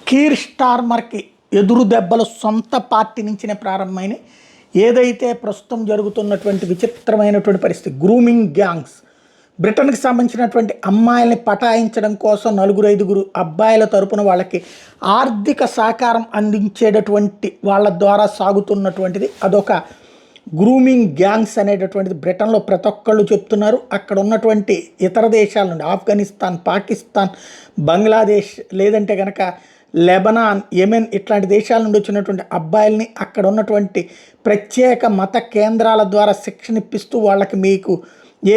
కీర్ స్టార్మర్కి ఎదురు దెబ్బలు సొంత పార్టీ నుంచినే ప్రారంభమైనవి. ఏదైతే ప్రస్తుతం జరుగుతున్నటువంటి విచిత్రమైనటువంటి పరిస్థితి, గ్రూమింగ్ గ్యాంగ్స్, బ్రిటన్కి సంబంధించినటువంటి అమ్మాయిల్ని పటాయించడం కోసం 4-5 అబ్బాయిల తరపున వాళ్ళకి ఆర్థిక సహకారం అందించేటటువంటి వాళ్ళ ద్వారా సాగుతున్నటువంటిది అదొక గ్రూమింగ్ గ్యాంగ్స్ అనేటటువంటిది బ్రిటన్లో ప్రతి ఒక్కళ్ళు చెప్తున్నారు. అక్కడ ఉన్నటువంటి ఇతర దేశాల నుండి ఆఫ్ఘనిస్తాన్, పాకిస్తాన్, బంగ్లాదేశ్, లేదంటే కనుక లెబనాన్, యెమెన్ ఇట్లాంటి దేశాల నుండి వచ్చినటువంటి అబ్బాయిల్ని అక్కడ ఉన్నటువంటి ప్రత్యేక మత కేంద్రాల ద్వారా శిక్షణ ఇప్పిస్తూ వాళ్ళకి మీకు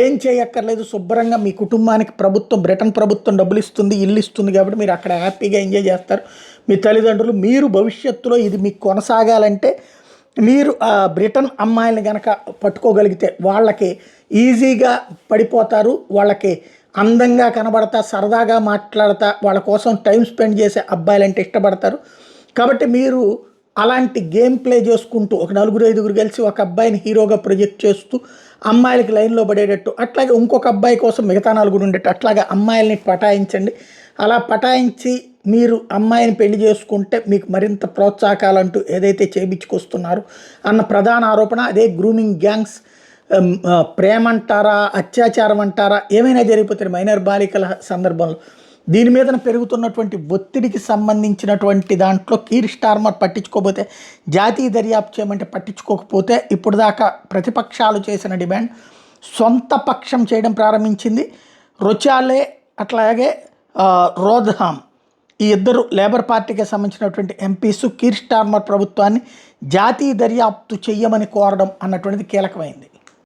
ఏం చేయక్కర్లేదు, శుభ్రంగా మీ కుటుంబానికి బ్రిటన్ ప్రభుత్వం డబ్బులు ఇస్తుంది, ఇల్లు ఇస్తుంది, కాబట్టి మీరు అక్కడ హ్యాపీగా ఎంజాయ్ చేస్తారు. మీ తల్లిదండ్రులు, మీరు భవిష్యత్తులో ఇది మీకు కొనసాగాలంటే మీరు బ్రిటన్ అమ్మాయిని కనుక పట్టుకోగలిగితే వాళ్ళకి ఈజీగా పడిపోతారు, వాళ్ళకి అందంగా కనబడతా, సరదాగా మాట్లాడతా, వాళ్ళ కోసం టైం స్పెండ్ చేసే అబ్బాయిలంటే ఇష్టపడతారు. కాబట్టి మీరు అలాంటి గేమ్ ప్లే చేసుకుంటూ ఒక 4-5 కలిసి ఒక అబ్బాయిని హీరోగా ప్రొజెక్ట్ చేస్తూ అమ్మాయిలకి లైన్లో పడేటట్టు, అట్లాగే ఇంకొక అబ్బాయి కోసం మిగతా 4 ఉండేట్టు అట్లాగే అమ్మాయిల్ని పటాయించండి. అలా పటాయించి మీరు అమ్మాయిని పెళ్లి చేసుకుంటే మీకు మరింత ప్రోత్సాహకాలంటూ ఏదైతే చేయించుకొస్తున్నారు అన్న ప్రధాన ఆరోపణ. అదే గ్రూమింగ్ గ్యాంగ్స్. ప్రేమ అంటారా, అత్యాచారం అంటారా, ఏమైనా జరిగిపోతారు మైనర్ బాలికల సందర్భంలో. దీని మీద పెరుగుతున్నటువంటి ఒత్తిడికి సంబంధించినటువంటి దాంట్లో కీర్ స్టార్మర్ పట్టించుకోకపోతే, జాతీయ దర్యాప్తు చేయమంటే పట్టించుకోకపోతే, ఇప్పుడు దాకా ప్రతిపక్షాలు చేసిన డిమాండ్ సొంత పక్షం చేయడం ప్రారంభించింది. రొచాలే అట్లాగే రోద్హామ్, ఈ ఇద్దరు లేబర్ పార్టీకి సంబంధించినటువంటి ఎంపీస్ కీర్ స్టార్మర్ ప్రభుత్వాన్ని జాతీయ దర్యాప్తు చెయ్యమని కోరడం అన్నటువంటిది కీలకమైంది.